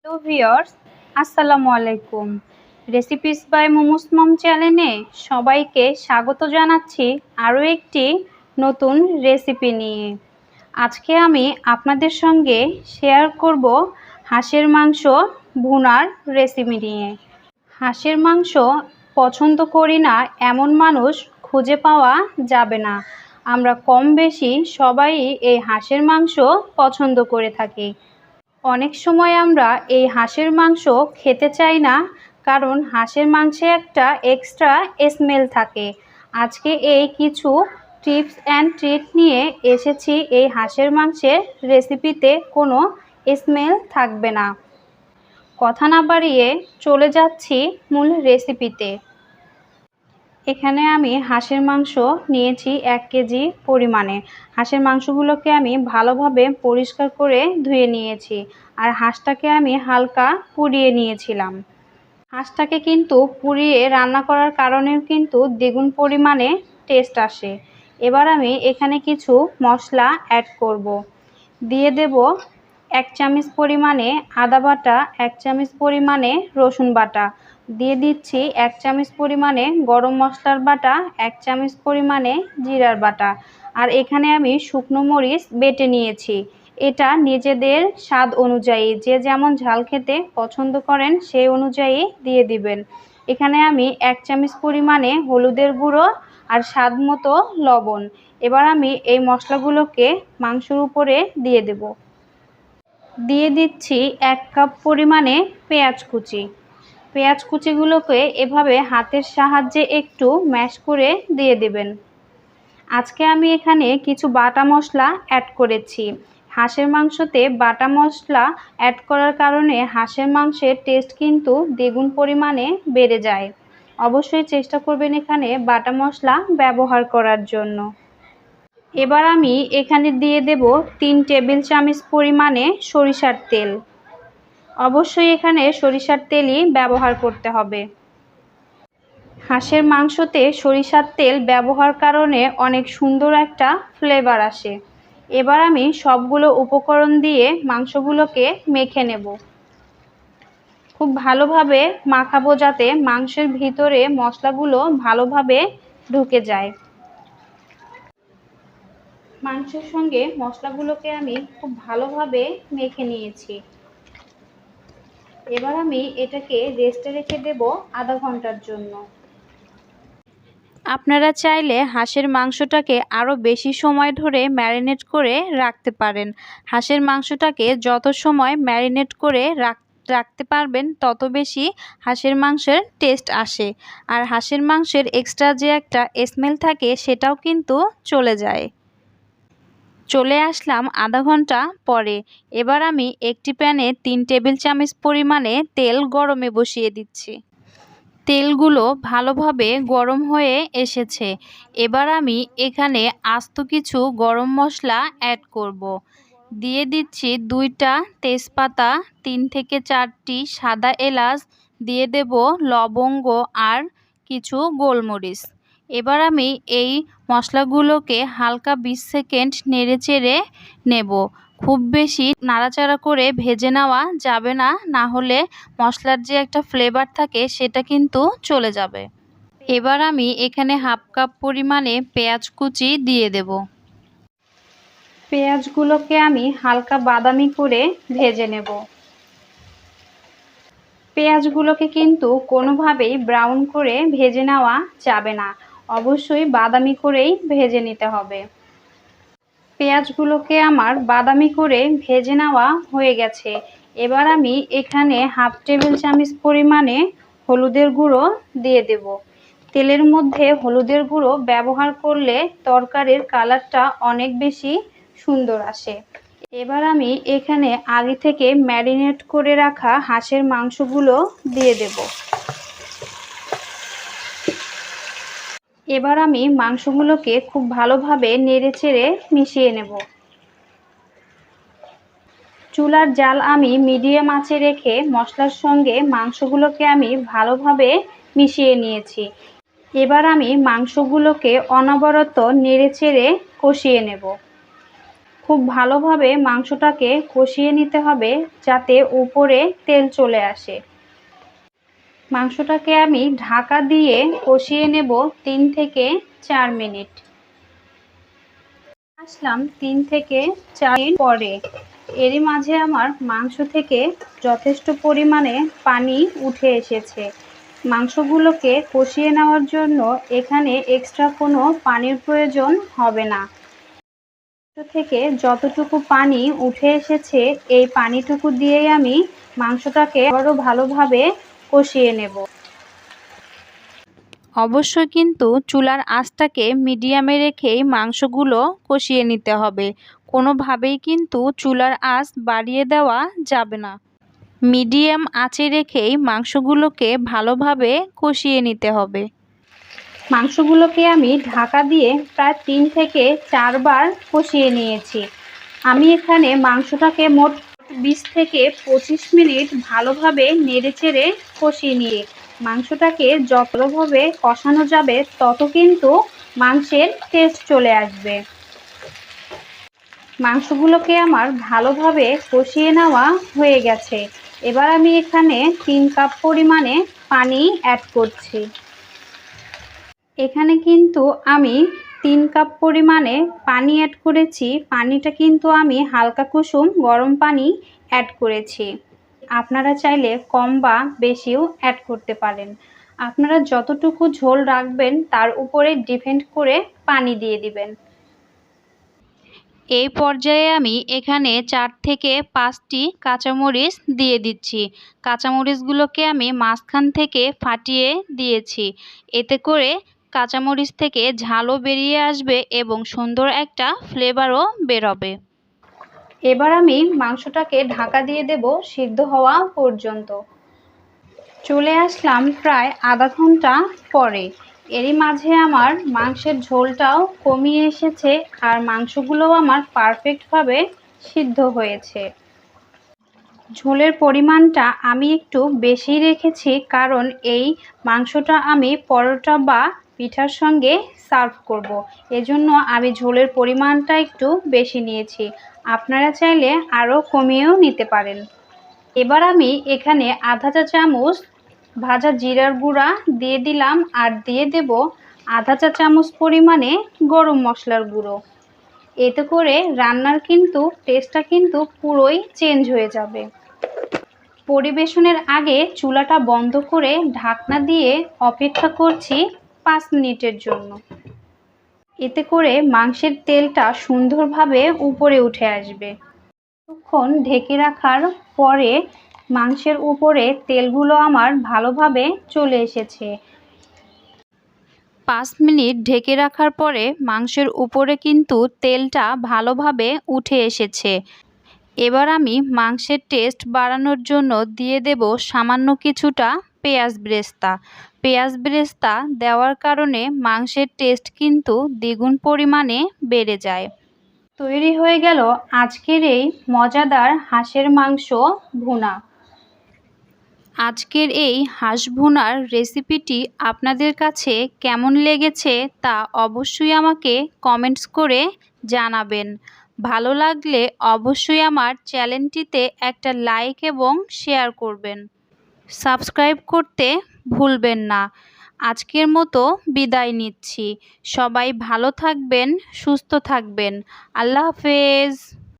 Hello viewers, আসসালামু আলাইকুম। Recipes by momos মম চ্যানেলে সবাইকে স্বাগত জানাচ্ছি আরও একটি নতুন রেসিপি নিয়ে। আজকে আমি আপনাদের সঙ্গে শেয়ার করব হাঁসের মাংস ভুনার রেসিপি নিয়ে। হাঁসের মাংস পছন্দ করি না এমন মানুষ খুঁজে পাওয়া যাবে না। আমরা কম বেশি সবাই এই হাঁসের মাংস পছন্দ করে থাকি। অনেক সময় আমরা এই হাঁসের মাংস খেতে চাই না, কারণ হাঁসের মাংসে একটা এক্সট্রা স্মেল থাকে। আজকে এই কিছু টিপস অ্যান্ড ট্রিক নিয়ে এসেছি। এই হাঁসের মাংসের রেসিপিতে কোনো স্মেল থাকবে না। কথা না বাড়িয়ে চলে যাচ্ছি মূল রেসিপিতে। এখানে আমি হাঁসের মাংস নিয়েছি 1 কেজি পরিমাণে। হাঁসের মাংসগুলোকে আমি ভালোভাবে পরিষ্কার করে ধুয়ে নিয়েছি, আর হাঁসটাকে আমি হালকা পুড়িয়ে নিয়েছিলাম। হাঁসটাকে কিন্তু পুড়িয়ে রান্না করার কারণেও কিন্তু দ্বিগুণ পরিমাণে টেস্ট আসে। এবার আমি এখানে কিছু মশলা অ্যাড করব। দিয়ে দেব 1 চামচ পরিমাণে আদা বাটা, 1 চামচ পরিমাণে রসুন বাটা, দিয়ে দিচ্ছি 1 চামচ পরিমাণে গরম মশলার বাটা, 1 চামচ পরিমাণে জিরার বাটা, আর এখানে আমি শুকনো মরিচ বেটে নিয়েছি। এটা নিজেদের স্বাদ অনুযায়ী, যে যেমন ঝাল খেতে পছন্দ করেন সেই অনুযায়ী দিয়ে দিবেন। এখানে আমি 1 চামচ পরিমাণে হলুদের গুঁড়ো আর স্বাদ মতো লবণ। এবার আমি এই মশলাগুলোকে মাংসের উপরে দিয়ে দেব। দিয়ে দিচ্ছি 1 কাপ পরিমাণে পেঁয়াজ কুচি। পেঁয়াজ কুচিগুলোকে এভাবে হাতের সাহায্যে একটু ম্যাশ করে দিয়ে দেবেন। আজকে আমি এখানে কিছু বাটা মশলা অ্যাড করেছি। হাঁসের মাংসতে বাটা মশলা অ্যাড করার কারণে হাঁসের মাংসের টেস্ট কিন্তু দ্বিগুণ পরিমাণে বেড়ে যায়। অবশ্যই চেষ্টা করবেন এখানে বাটা মশলা ব্যবহার করার জন্য। এবার আমি এখানে দিয়ে দেব 3 টেবিল চামচ পরিমাণে সরিষার তেল। অবশ্যই এখানে সরিষার তেলই ব্যবহার করতে হবে। হাঁসের মাংসতে সরিষার তেল ব্যবহার কারণে অনেক সুন্দর একটা ফ্লেভার আসে। এবার আমি সবগুলো উপকরণ দিয়ে মাংসগুলোকে মেখে নেব। খুব ভালোভাবে মাখাবো যাতে মাংসের ভিতরে মশলাগুলো ভালোভাবে ঢুকে যায়। মাংসের সঙ্গে মশলাগুলোকে আমি খুব ভালোভাবে মেখে নিয়েছি। এবার আমি এটাকে রেস্টে রেখে দেব আধা ঘন্টার জন্য। আপনারা চাইলে হাঁসের মাংসটাকে আরও বেশি সময় ধরে ম্যারিনেট করে রাখতে পারেন। হাঁসের মাংসটাকে যত সময় ম্যারিনেট করে রাখতে পারবেন তত বেশি হাঁসের মাংসের টেস্ট আসে, আর হাঁসের মাংসের এক্সট্রা যে একটা স্মেল থাকে সেটাও কিন্তু চলে যায়। চলে আসলাম আধা ঘন্টা পরে। এবার আমি একটি প্যানে 3 টেবিল চামচ পরিমাণে তেল গরমে বসিয়ে দিচ্ছি। তেলগুলো ভালোভাবে গরম হয়ে এসেছে। এবার আমি এখানে আস্ত কিছু গরম মশলা অ্যাড করব। দিয়ে দিচ্ছি 2টা তেজপাতা, 3 থেকে 4টি সাদা এলাচ, দিয়ে দেব লবঙ্গ আর কিছু গোলমরিচ। এবার আমি এই মশলাগুলোকে হালকা 20 সেকেন্ড নেড়েচেড়ে নেব। খুব বেশি নাড়াচাড়া করে ভেজে নেওয়া যাবে না, না হলে মশলার যে একটা ফ্লেভার থাকে সেটা কিন্তু চলে যাবে। এবার আমি এখানে হাফ কাপ পরিমাণে পেঁয়াজ কুচি দিয়ে দেব। পেঁয়াজগুলোকে আমি হালকা বাদামি করে ভেজে নেব। পেঁয়াজগুলোকে কিন্তু কোনোভাবেই ব্রাউন করে ভেজে নেওয়া যাবে না, অবশ্যই বাদামি করেই ভেজে নিতে হবে। পেঁয়াজগুলোকে আমার বাদামি করে ভেজে নেওয়া হয়ে গেছে। এবার আমি এখানে হাফ টেবিল চামচ পরিমাণে হলুদের গুঁড়ো দিয়ে দেব। তেলের মধ্যে হলুদের গুঁড়ো ব্যবহার করলে তরকারির কালারটা অনেক বেশি সুন্দর আসে। এবার আমি এখানে আগে থেকে ম্যারিনেট করে রাখা হাঁসের মাংসগুলো দিয়ে দেব। এবার আমি মাংসগুলোকে খুব ভালোভাবে নেড়েচেড়ে মিশিয়ে নেব। চুলার জাল আমি মিডিয়াম আঁচে রেখে মশলার সঙ্গে মাংসগুলোকে আমি ভালোভাবে মিশিয়ে নিয়েছি। এবার আমি মাংসগুলোকে অনবরত নেড়েচেড়ে কষিয়ে নেব। খুব ভালোভাবে মাংসটাকে কষিয়ে নিতে হবে যাতে উপরে তেল চলে আসে। মাংসটাকে আমি ঢাকা দিয়ে কষিয়ে নেব 3 থেকে 4 মিনিট। আসলাম 3 থেকে 4 মিনিট পরে। এরই মাঝে আমার মাংস থেকে যথেষ্ট পরিমাণে পানি উঠে এসেছে। মাংসগুলোকে কষিয়ে নেওয়ার জন্য এখানে এক্সট্রা কোনো পানির প্রয়োজন হবে না। থেকে যতটুকু পানি উঠে এসেছে এই পানিটুকু দিয়েই আমি মাংসটাকে আরও ভালোভাবে কষিয়ে নেব। অবশ্যই কিন্তু চুলার আঁচটাকে মিডিয়ামে রেখেই মাংসগুলো কষিয়ে নিতে হবে। কোনোভাবেই কিন্তু চুলার আঁচ বাড়িয়ে দেওয়া যাবে না। মিডিয়াম আঁচে রেখেই মাংসগুলোকে ভালোভাবে কষিয়ে নিতে হবে। মাংসগুলোকে আমি ঢাকা দিয়ে প্রায় 3 থেকে 4 বার কষিয়ে নিয়েছি। আমি এখানে মাংসটাকে মোট 20 থেকে 25 মিনিট ভালোভাবে নেড়েচেড়ে কষিয়ে নিয়ে মাংসটাকে যতভাবে কষানো যাবে তত কিন্তু মাংসের টেস্ট চলে আসবে। মাংসগুলোকে আমার ভালোভাবে কষিয়ে নেওয়া হয়ে গেছে। এবার আমি এখানে 3 কাপ পরিমাণে পানি অ্যাড করছি। এখানে কিন্তু আমি 3 কাপ পরিমাণে পানি অ্যাড করেছি। পানিটা কিন্তু আমি হালকা কুসুম গরম পানি অ্যাড করেছি। আপনারা চাইলে কম বা বেশিও অ্যাড করতে পারেন। আপনারা যতটুকু ঝোল রাখবেন তার উপরে ডিপেন্ড করে পানি দিয়ে দিবেন। এই পর্যায়ে আমি এখানে 4 থেকে 5টি কাঁচামরিচ দিয়ে দিচ্ছি। কাঁচামরিচগুলোকে আমি মাঝখান থেকে ফাটিয়ে দিয়েছি। এতে করে কাঁচামরিচ থেকে ঝালও বেরিয়ে আসবে এবং সুন্দর একটা ফ্লেভারও বেরোবে। এবার আমি মাংসটাকে ঢাকা দিয়ে দেব সিদ্ধ হওয়া পর্যন্ত। চলে আসলাম প্রায় আধা ঘন্টা পরে। এরই মাঝে আমার মাংসের ঝোলটাও কমিয়ে এসেছে আর মাংসগুলোও আমার পারফেক্টভাবে সিদ্ধ হয়েছে। ঝোলের পরিমাণটা আমি একটু বেশি রেখেছি কারণ এই মাংসটা আমি পরোটা বা পিঠার সঙ্গে সার্ভ করব। এজন্য আমি ঝোলের পরিমাণটা একটু বেশি নিয়েছি। আপনারা চাইলে আরও কমিয়েও নিতে পারেন। এবার আমি এখানে আধা চা চামচ ভাজা জিরার গুঁড়া দিয়ে দিলাম আর দিয়ে দেব আধা চা চামচ পরিমাণে গরম মশলার গুঁড়ো। এতে করে রান্নার কিন্তু টেস্টটা কিন্তু পুরোই চেঞ্জ হয়ে যাবে। পরিবেশনের আগে চুলাটা বন্ধ করে ঢাকনা দিয়ে অপেক্ষা করছি 5 মিনিটের জন্য। এতে করে মাংসের তেলটা সুন্দরভাবে উপরে উঠে আসবে। কিছুক্ষণ ঢেকে রাখার পরে মাংসের উপরে তেলগুলো আমার ভালোভাবে চলে এসেছে। 5 মিনিট ঢেকে রাখার পরে মাংসের উপরে কিন্তু তেলটা ভালোভাবে উঠে এসেছে। এবার আমি মাংসের টেস্ট বাড়ানোর জন্য দিয়ে দেব সামান্য কিছুটা পেঁয়াজ বেরেস্তা। পেঁয়াজ বেরেস্তা দেওয়ার কারণে মাংসের টেস্ট কিন্তু দ্বিগুণ পরিমাণে বেড়ে যায়। তৈরি হয়ে গেল আজকের এই মজাদার হাঁসের মাংস ভুনা। আজকের এই হাঁস ভুনার রেসিপিটি আপনাদের কাছে কেমন লেগেছে তা অবশ্যই আমাকে কমেন্টস করে জানাবেন। ভালো লাগলে অবশ্যই আমার চ্যানেলটিতে একটা লাইক এবং শেয়ার করবেন। সাবস্ক্রাইব করতে ভুলবেন না। আজকের মতো বিদায় নিচ্ছি। সবাই ভালো থাকবেন, সুস্থ থাকবেন। আল্লাহ হাফেজ।